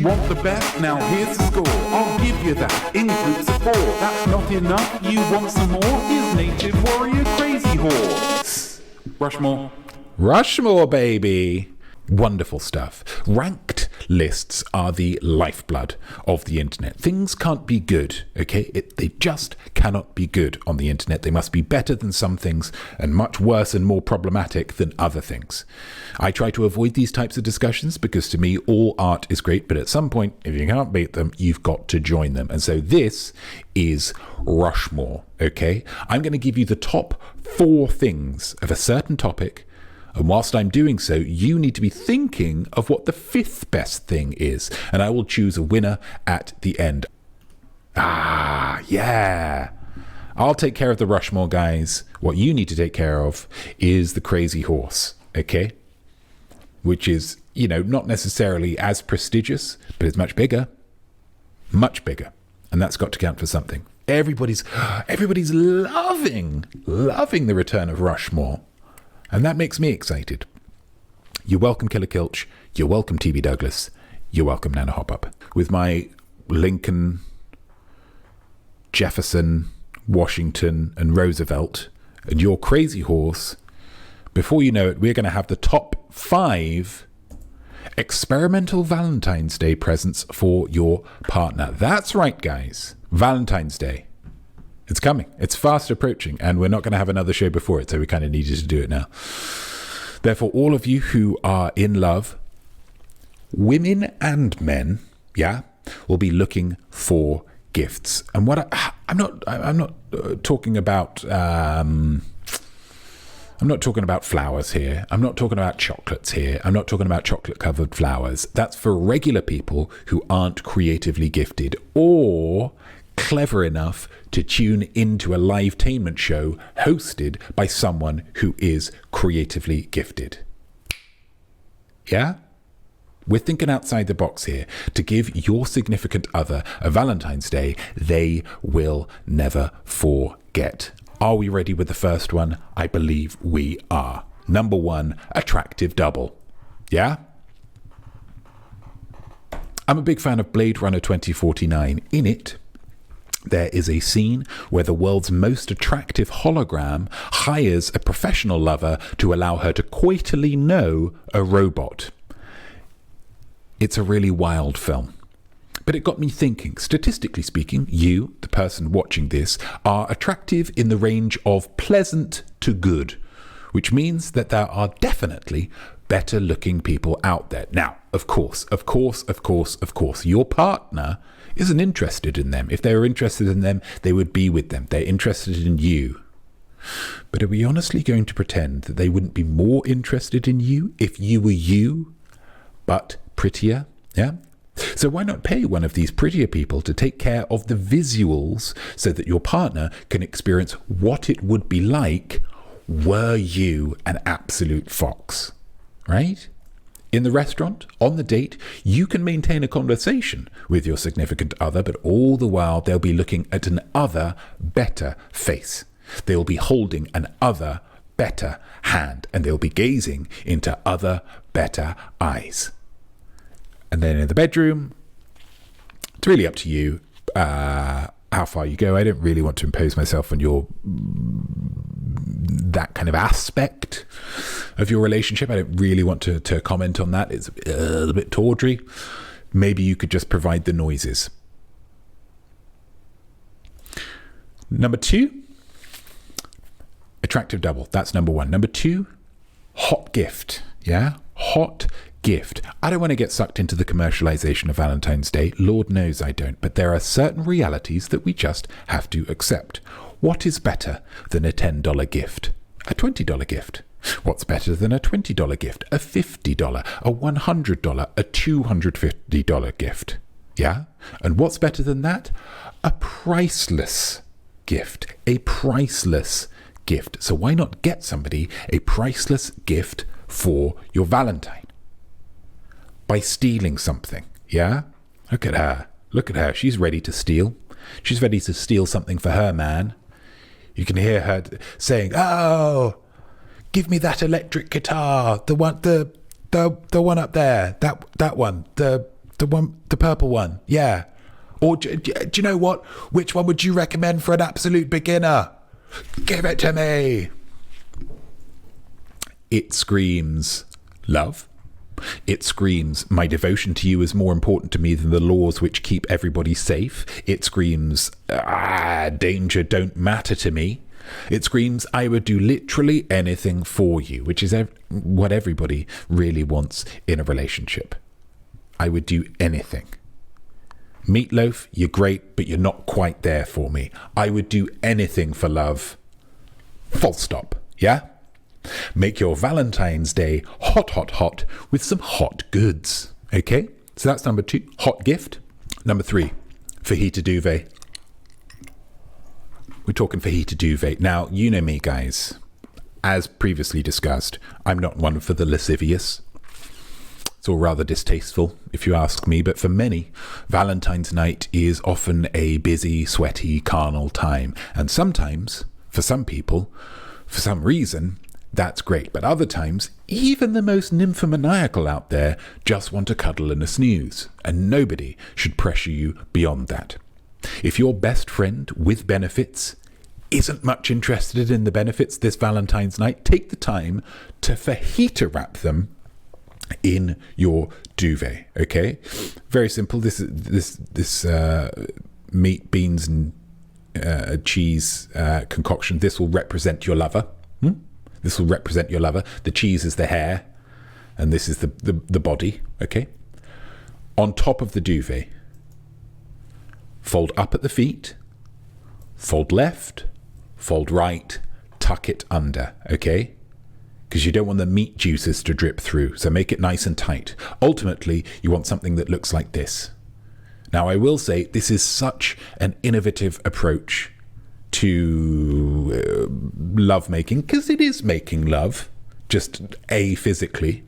want the best? Now here's the score. I'll give you that in groups of 4. That's not enough. You want some more? Here's Native Warrior Crazy Horse. Rushmore. Rushmore, baby. Wonderful stuff. Ranked lists are the lifeblood of the internet. Things can't be good, okay? They just cannot be good on the internet. They must be better than some things and much worse and more problematic than other things. I try to avoid these types of discussions because to me all art is great, but at some point, if you can't beat them, you've got to join them. And so this is Rushmore, okay? I'm going to give you the top 4 things of a certain topic. And whilst I'm doing so, you need to be thinking of what the 5th best thing is. And I will choose a winner at the end. Yeah. I'll take care of the Rushmore, guys. What you need to take care of is the Crazy Horse, okay? Which is, not necessarily as prestigious, but it's much bigger. Much bigger. And that's got to count for something. Everybody's loving the return of Rushmore. And that makes me excited. You're welcome, Killer Kilch. You're welcome, TB Douglas. You're welcome, Nana Hop-Up. With my Lincoln, Jefferson, Washington, and Roosevelt, and your Crazy Horse, before you know it, we're going to have the top 5 experimental Valentine's Day presents for your partner. That's right, guys. Valentine's Day. It's coming. It's fast approaching, and we're not going to have another show before it, so we kind of needed to do it now. Therefore, all of you who are in love, women and men, will be looking for gifts. And what I'm not talking about. I'm not talking about flowers here. I'm not talking about chocolates here. I'm not talking about chocolate-covered flowers. That's for regular people who aren't creatively gifted or clever enough to tune into a livetainment show hosted by someone who is creatively gifted. Yeah? We're thinking outside the box here. To give your significant other a Valentine's Day they will never forget. Are we ready with the first one? I believe we are. Number 1, attractive double. Yeah? I'm a big fan of Blade Runner 2049. In it, there is a scene where the world's most attractive hologram hires a professional lover to allow her to coitally know a robot. It's a really wild film. But it got me thinking, statistically speaking, you, the person watching this, are attractive in the range of pleasant to good, which means that there are definitely better looking people out there. Now, of course, your partner isn't interested in them. If they were interested in them, they would be with them. They're interested in you. But are we honestly going to pretend that they wouldn't be more interested in you if you were you, but prettier? Yeah? So why not pay one of these prettier people to take care of the visuals so that your partner can experience what it would be like were you an absolute fox, right? In the restaurant, on the date, you can maintain a conversation with your significant other, but all the while they'll be looking at an other better face. They'll be holding an other better hand, and they'll be gazing into other better eyes. And then in the bedroom, it's really up to you how far you go. I don't really want to impose myself on that kind of aspect of your relationship. I don't really want to comment on that. It's a little bit tawdry. Maybe you could just provide the noises. Number 2, attractive double. That's number 1. Number 2, hot gift. Yeah? Hot gift. I don't want to get sucked into the commercialization of Valentine's Day. Lord knows I don't. But there are certain realities that we just have to accept. What is better than a $10 gift? A $20 gift? What's better than a $20 gift? A $50, a $100, a $250 gift? Yeah? And what's better than that? A priceless gift. A priceless gift. So why not get somebody a priceless gift for your Valentine? By stealing something. Yeah? Look at her. Look at her. She's ready to steal. She's ready to steal something for her man. You can hear her saying, "Oh, give me that electric guitar. The one up there. That one. The The purple one. Yeah. Or do you know what? Which one would you recommend for an absolute beginner? Give it to me. It screams love. It screams, my devotion to you is more important to me than the laws which keep everybody safe. It screams, danger don't matter to me. It screams, I would do literally anything for you, which is what everybody really wants in a relationship. I would do anything. Meatloaf, you're great, but you're not quite there for me. I would do anything for love. Full stop. Yeah? Make your Valentine's Day hot, hot, hot with some hot goods. Okay? So that's number 2, hot gift. Number 3, fajita duvet. We're talking fajita duvet. Now, you know me, guys. As previously discussed, I'm not one for the lascivious. It's all rather distasteful, if you ask me, but for many, Valentine's night is often a busy, sweaty, carnal time. And sometimes, for some people, for some reason, that's great. But other times, even the most nymphomaniacal out there just want to cuddle and a snooze. And nobody should pressure you beyond that. If your best friend with benefits isn't much interested in the benefits this Valentine's night, take the time to fajita wrap them in your duvet. Okay, very simple. This meat, beans, and cheese concoction. This will represent your lover. This will represent your lover. The cheese is the hair, and this is the body. Okay. On top of the duvet, fold up at the feet, fold left, fold right, tuck it under. Okay. Because you don't want the meat juices to drip through, so make it nice and tight. Ultimately, you want something that looks like this. Now, I will say this is such an innovative approach to love making, because it is making love, just physically.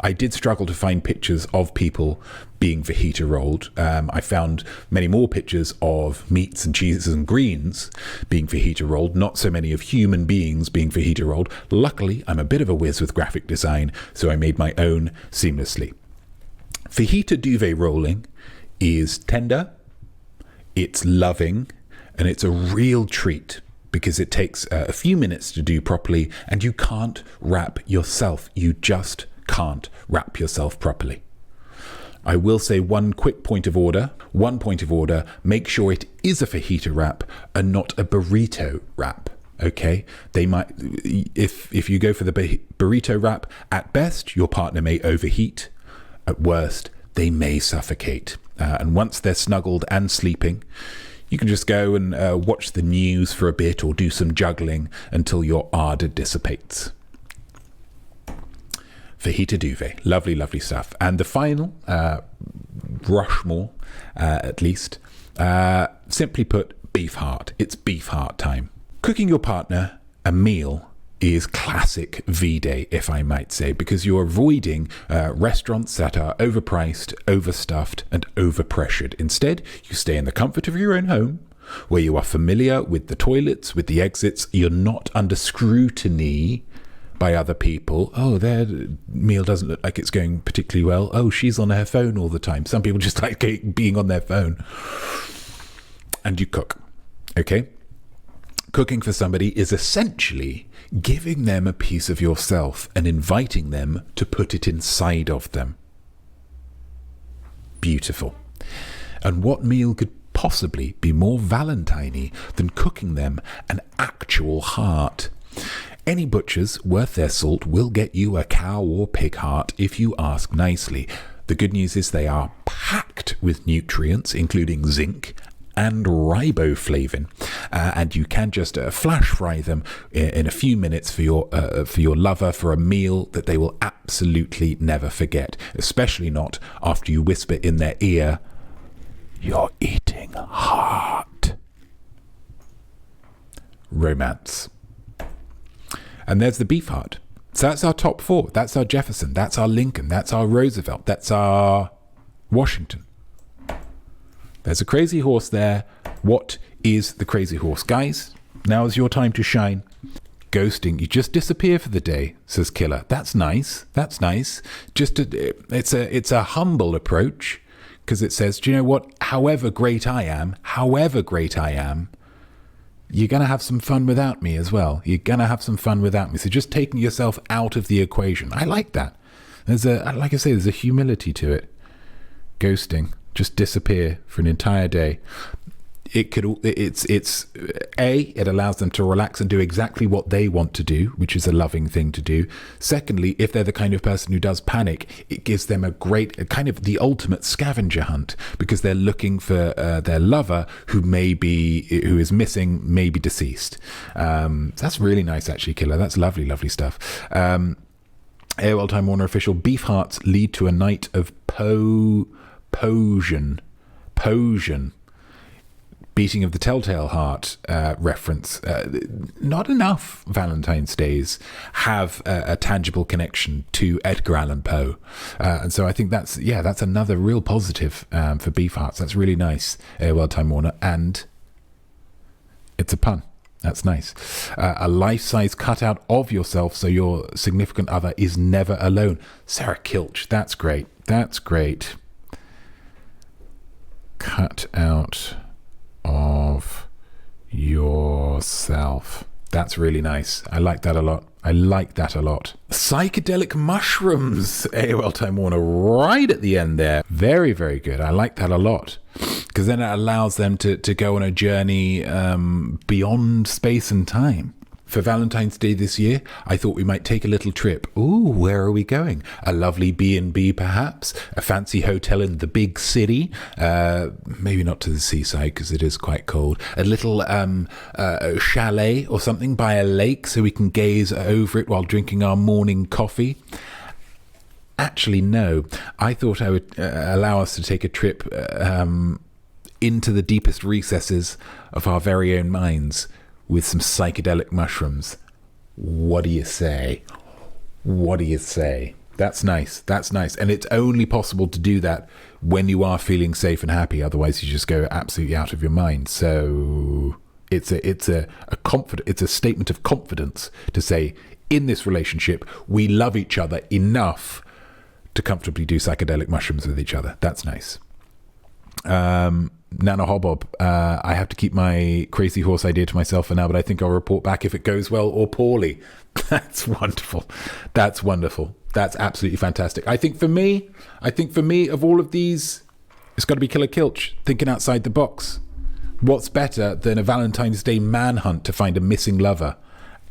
I did struggle to find pictures of people being fajita rolled. I found many more pictures of meats and cheeses and greens being fajita rolled, not so many of human beings being fajita rolled. Luckily, I'm a bit of a whiz with graphic design, so I made my own seamlessly. Fajita duvet rolling is tender, it's loving, and it's a real treat because it takes a few minutes to do properly, and you can't wrap yourself. You just can't wrap yourself properly. I will say one quick point of order. One point of order, make sure it is a fajita wrap and not a burrito wrap. Okay? They might, if you go for the burrito wrap, at best, your partner may overheat. At worst, they may suffocate. And once they're snuggled and sleeping, you can just go and watch the news for a bit or do some juggling until your ardor dissipates. Fajita duvet. Lovely, lovely stuff. And the final, Rushmore, at least, simply put, beef heart. It's beef heart time. Cooking your partner a meal is classic V-Day, if I might say, because you're avoiding restaurants that are overpriced, overstuffed, and overpressured. Instead, you stay in the comfort of your own home, where you are familiar with the toilets, with the exits. You're not under scrutiny by other people. Oh, their meal doesn't look like it's going particularly well. Oh, she's on her phone all the time. Some people just like being on their phone. And you cook. Okay? Cooking for somebody is essentially giving them a piece of yourself and inviting them to put it inside of them. Beautiful. And what meal could possibly be more Valentine-y than cooking them an actual heart? Any butchers worth their salt will get you a cow or pig heart if you ask nicely. The good news is they are packed with nutrients, including zinc and riboflavin, and you can just flash fry them in a few minutes for your lover for a meal that they will absolutely never forget, especially not after you whisper in their ear, "You're eating heart." Romance. And there's the beef heart. So that's our top 4. That's our Jefferson. That's our Lincoln. That's our Roosevelt. That's our Washington. There's a crazy horse there. What is the crazy horse? Guys, now is your time to shine. Ghosting. You just disappear for the day, says Killer. That's nice. That's nice. It's a humble approach. because it says, do you know what? However great I am, you're going to have some fun without me as well. You're going to have some fun without me. So just taking yourself out of the equation. I like that. Like I say, there's a humility to it. Ghosting. Just disappear for an entire day. It allows them to relax and do exactly what they want to do, which is a loving thing to do. Secondly, if they're the kind of person who does panic, it gives them a kind of the ultimate scavenger hunt, because they're looking for their lover who is missing, maybe deceased. That's really nice, actually, Killer. That's lovely, lovely stuff. AOL Time Warner official, beef hearts lead to a night of posion. Beating of the Telltale Heart reference. Not enough Valentine's Days have a tangible connection to Edgar Allan Poe. And so I think that's another real positive for beef hearts. That's really nice, AOL Time Warner. And it's a pun. That's nice. A life-size cutout of yourself so your significant other is never alone. Sarah Kilch. That's great. That's great. Cut out of yourself. That's really nice. I like that a lot. Psychedelic mushrooms, AOL Time Warner, right at the end there. Very, very good. I like that a lot, because then it allows them to go on a journey beyond space and time. For Valentine's Day this year, I thought we might take a little trip. Ooh, where are we going? A lovely B&B, perhaps? A fancy hotel in the big city? Maybe not to the seaside, because it is quite cold. A little chalet or something by a lake, so we can gaze over it while drinking our morning coffee. Actually, no. I thought I would allow us to take a trip into the deepest recesses of our very own minds, with some psychedelic mushrooms. What do you say? That's nice. And it's only possible to do that when you are feeling safe and happy. Otherwise, you just go absolutely out of your mind. So it's a statement of confidence to say, in this relationship, we love each other enough to comfortably do psychedelic mushrooms with each other. That's nice. Nana Hobob, I have to keep my crazy horse idea to myself for now, but I think I'll report back if it goes well or poorly. That's wonderful. That's absolutely fantastic. I think for me, of all of these, it's got to be Killer Kilch, thinking outside the box. What's better than a Valentine's Day manhunt to find a missing lover?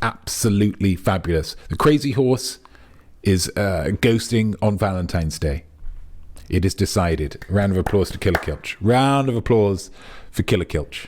Absolutely fabulous. The crazy horse is ghosting on Valentine's Day. It is decided. Round of applause to Killer Kilch. Round of applause for Killer Kilch.